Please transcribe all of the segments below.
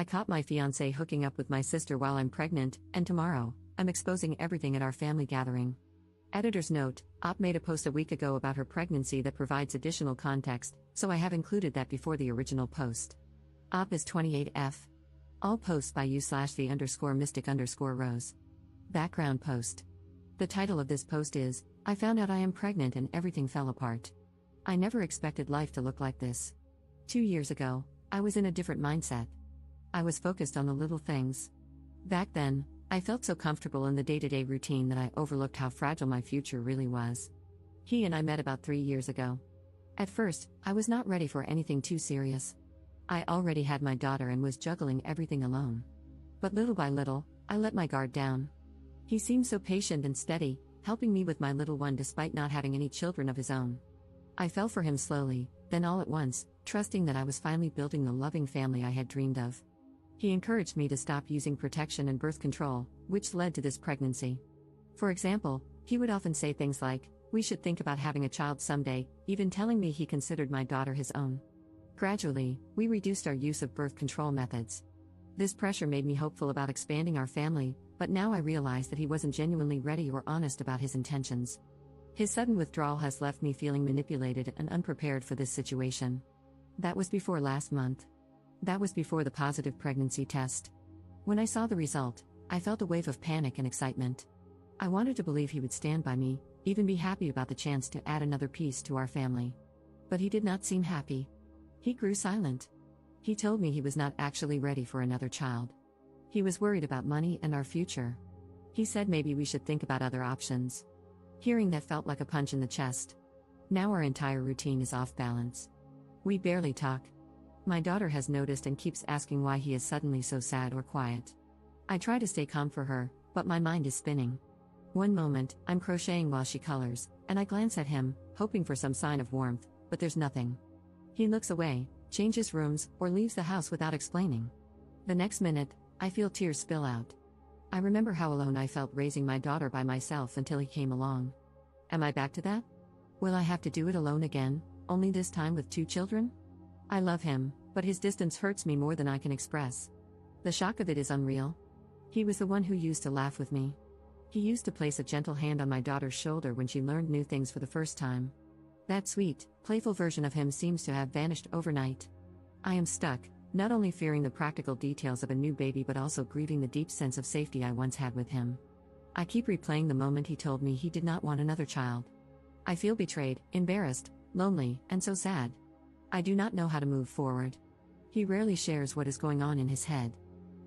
I caught my fiancé hooking up with my sister while I'm pregnant, and tomorrow, I'm exposing everything at our family gathering. Editor's note: Op made a post a week ago about her pregnancy that provides additional context, so I have included that before the original post. Op is 28F. All posts by you/the_mystic_rose. Background post. The title of this post is, I found out I am pregnant and everything fell apart. I never expected life to look like this. 2 years ago, I was in a different mindset. I was focused on the little things. Back then, I felt so comfortable in the day-to-day routine that I overlooked how fragile my future really was. He and I met about 3 years ago. At first, I was not ready for anything too serious. I already had my daughter and was juggling everything alone. But little by little, I let my guard down. He seemed so patient and steady, helping me with my little one despite not having any children of his own. I fell for him slowly, then all at once, trusting that I was finally building the loving family I had dreamed of. He encouraged me to stop using protection and birth control, which led to this pregnancy. For example, he would often say things like, "We should think about having a child someday," even telling me he considered my daughter his own. Gradually, we reduced our use of birth control methods. This pressure made me hopeful about expanding our family, but now I realize that he wasn't genuinely ready or honest about his intentions. His sudden withdrawal has left me feeling manipulated and unprepared for this situation. That was before last month. That was before the positive pregnancy test. When I saw the result, I felt a wave of panic and excitement. I wanted to believe he would stand by me, even be happy about the chance to add another piece to our family. But he did not seem happy. He grew silent. He told me he was not actually ready for another child. He was worried about money and our future. He said maybe we should think about other options. Hearing that felt like a punch in the chest. Now our entire routine is off balance. We barely talk. My daughter has noticed and keeps asking why he is suddenly so sad or quiet. I try to stay calm for her, but my mind is spinning. One moment, I'm crocheting while she colors, and I glance at him, hoping for some sign of warmth, but there's nothing. He looks away, changes rooms, or leaves the house without explaining. The next minute, I feel tears spill out. I remember how alone I felt raising my daughter by myself until he came along. Am I back to that? Will I have to do it alone again, only this time with 2 children? I love him, but his distance hurts me more than I can express. The shock of it is unreal. He was the one who used to laugh with me. He used to place a gentle hand on my daughter's shoulder when she learned new things for the first time. That sweet, playful version of him seems to have vanished overnight. I am stuck, not only fearing the practical details of a new baby but also grieving the deep sense of safety I once had with him. I keep replaying the moment he told me he did not want another child. I feel betrayed, embarrassed, lonely, and so sad. I do not know how to move forward. He rarely shares what is going on in his head.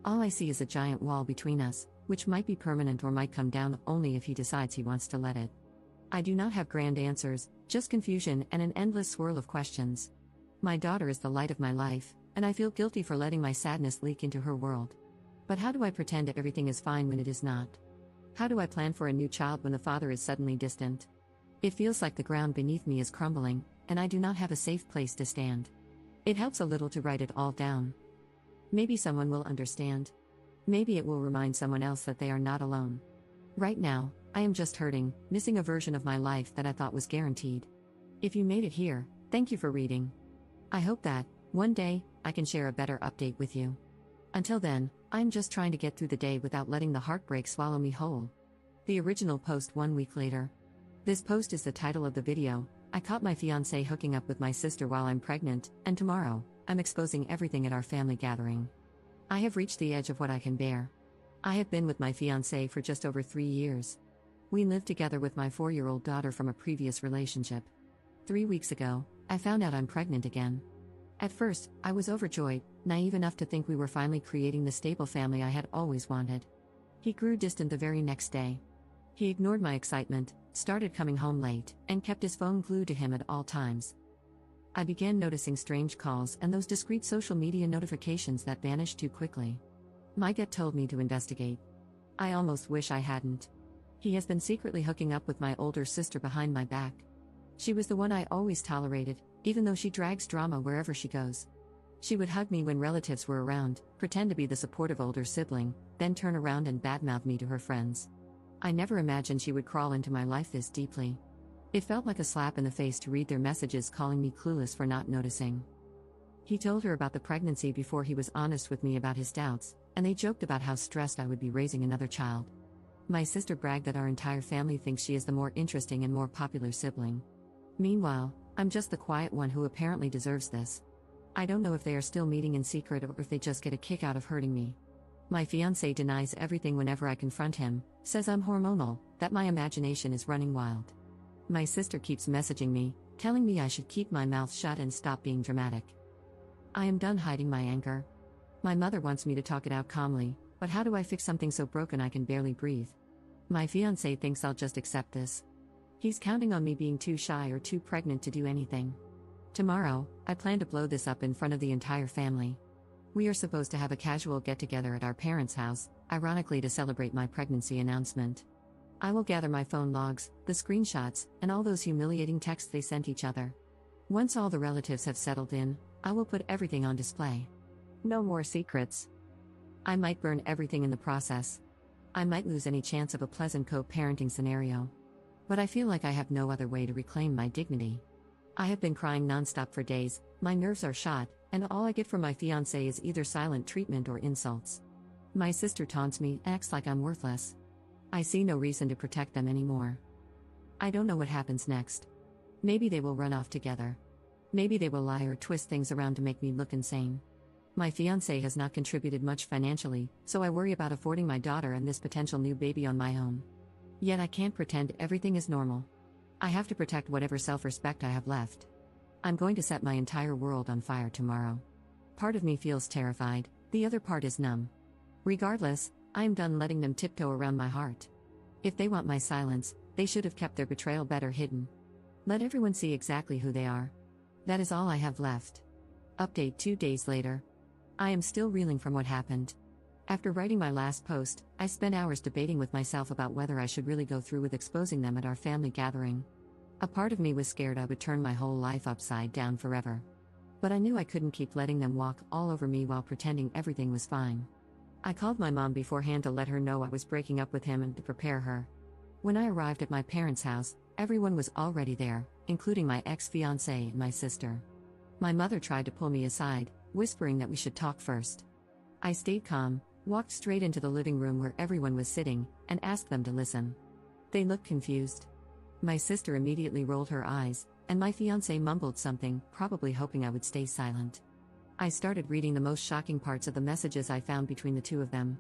All I see is a giant wall between us, which might be permanent or might come down only if he decides he wants to let it. I do not have grand answers, just confusion and an endless swirl of questions. My daughter is the light of my life, and I feel guilty for letting my sadness leak into her world. But how do I pretend that everything is fine when it is not? How do I plan for a new child when the father is suddenly distant? It feels like the ground beneath me is crumbling, and I do not have a safe place to stand. It helps a little to write it all down. Maybe someone will understand. Maybe it will remind someone else that they are not alone. Right now, I am just hurting, missing a version of my life that I thought was guaranteed. If you made it here, thank you for reading. I hope that, one day, I can share a better update with you. Until then, I'm just trying to get through the day without letting the heartbreak swallow me whole. The original post 1 week later. This post is the title of the video. I caught my fiancé hooking up with my sister while I'm pregnant, and tomorrow, I'm exposing everything at our family gathering. I have reached the edge of what I can bear. I have been with my fiancé for just over 3 years. We lived together with my 4-year-old daughter from a previous relationship. 3 weeks ago, I found out I'm pregnant again. At first, I was overjoyed, naive enough to think we were finally creating the stable family I had always wanted. He grew distant the very next day. He ignored my excitement, started coming home late, and kept his phone glued to him at all times. I began noticing strange calls and those discreet social media notifications that vanished too quickly. My gut told me to investigate. I almost wish I hadn't. He has been secretly hooking up with my older sister behind my back. She was the one I always tolerated, even though she drags drama wherever she goes. She would hug me when relatives were around, pretend to be the supportive older sibling, then turn around and badmouth me to her friends. I never imagined she would crawl into my life this deeply. It felt like a slap in the face to read their messages calling me clueless for not noticing. He told her about the pregnancy before he was honest with me about his doubts, and they joked about how stressed I would be raising another child. My sister bragged that our entire family thinks she is the more interesting and more popular sibling. Meanwhile, I'm just the quiet one who apparently deserves this. I don't know if they are still meeting in secret or if they just get a kick out of hurting me. My fiancé denies everything whenever I confront him, says I'm hormonal, that my imagination is running wild. My sister keeps messaging me, telling me I should keep my mouth shut and stop being dramatic. I am done hiding my anger. My mother wants me to talk it out calmly, but how do I fix something so broken I can barely breathe? My fiancé thinks I'll just accept this. He's counting on me being too shy or too pregnant to do anything. Tomorrow, I plan to blow this up in front of the entire family. We are supposed to have a casual get-together at our parents' house, ironically to celebrate my pregnancy announcement. I will gather my phone logs, the screenshots, and all those humiliating texts they sent each other. Once all the relatives have settled in, I will put everything on display. No more secrets. I might burn everything in the process. I might lose any chance of a pleasant co-parenting scenario. But I feel like I have no other way to reclaim my dignity. I have been crying nonstop for days, my nerves are shot, and all I get from my fiancé is either silent treatment or insults. My sister taunts me, acts like I'm worthless. I see no reason to protect them anymore. I don't know what happens next. Maybe they will run off together. Maybe they will lie or twist things around to make me look insane. My fiancé has not contributed much financially, so I worry about affording my daughter and this potential new baby on my own. Yet I can't pretend everything is normal. I have to protect whatever self-respect I have left. I'm going to set my entire world on fire tomorrow. Part of me feels terrified, the other part is numb. Regardless, I am done letting them tiptoe around my heart. If they want my silence, they should have kept their betrayal better hidden. Let everyone see exactly who they are. That is all I have left. Update 2 days later. I am still reeling from what happened. After writing my last post, I spent hours debating with myself about whether I should really go through with exposing them at our family gathering. A part of me was scared I would turn my whole life upside down forever. But I knew I couldn't keep letting them walk all over me while pretending everything was fine. I called my mom beforehand to let her know I was breaking up with him and to prepare her. When I arrived at my parents' house, everyone was already there, including my ex-fiancé and my sister. My mother tried to pull me aside, whispering that we should talk first. I stayed calm, walked straight into the living room where everyone was sitting, and asked them to listen. They looked confused. My sister immediately rolled her eyes, and my fiancé mumbled something, probably hoping I would stay silent. I started reading the most shocking parts of the messages I found between the two of them.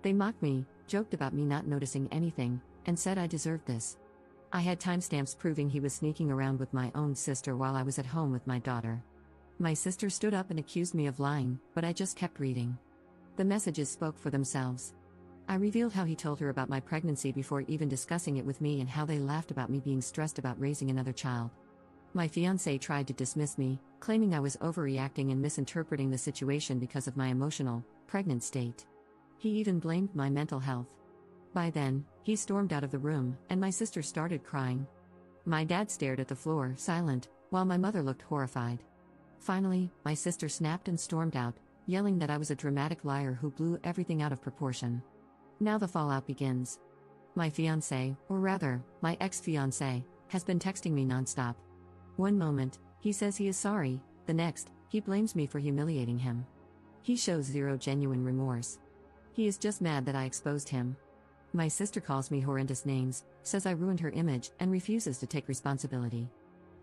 They mocked me, joked about me not noticing anything, and said I deserved this. I had timestamps proving he was sneaking around with my own sister while I was at home with my daughter. My sister stood up and accused me of lying, but I just kept reading. The messages spoke for themselves. I revealed how he told her about my pregnancy before even discussing it with me and how they laughed about me being stressed about raising another child. My fiancé tried to dismiss me, claiming I was overreacting and misinterpreting the situation because of my emotional, pregnant state. He even blamed my mental health. By then, he stormed out of the room, and my sister started crying. My dad stared at the floor, silent, while my mother looked horrified. Finally, my sister snapped and stormed out, yelling that I was a dramatic liar who blew everything out of proportion. Now the fallout begins. My fiancé, or rather, my ex-fiancé, has been texting me nonstop. One moment, he says he is sorry, the next, he blames me for humiliating him. He shows zero genuine remorse. He is just mad that I exposed him. My sister calls me horrendous names, says I ruined her image, and refuses to take responsibility.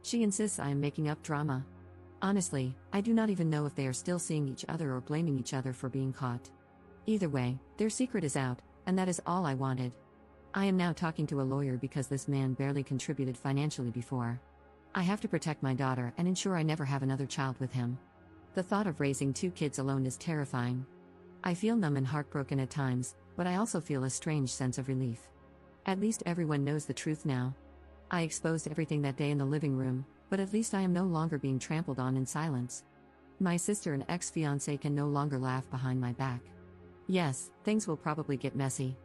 She insists I am making up drama. Honestly, I do not even know if they are still seeing each other or blaming each other for being caught. Either way, their secret is out, and that is all I wanted. I am now talking to a lawyer because this man barely contributed financially before. I have to protect my daughter and ensure I never have another child with him. The thought of raising 2 kids alone is terrifying. I feel numb and heartbroken at times, but I also feel a strange sense of relief. At least everyone knows the truth now. I exposed everything that day in the living room, but at least I am no longer being trampled on in silence. My sister and ex-fiancé can no longer laugh behind my back. Yes, things will probably get messy.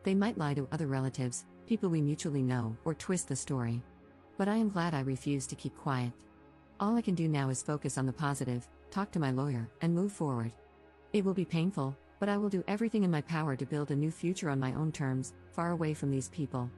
They might lie to other relatives, people we mutually know, or twist the story. But I am glad I refused to keep quiet. All I can do now is focus on the positive, talk to my lawyer, and move forward. It will be painful, but I will do everything in my power to build a new future on my own terms, far away from these people.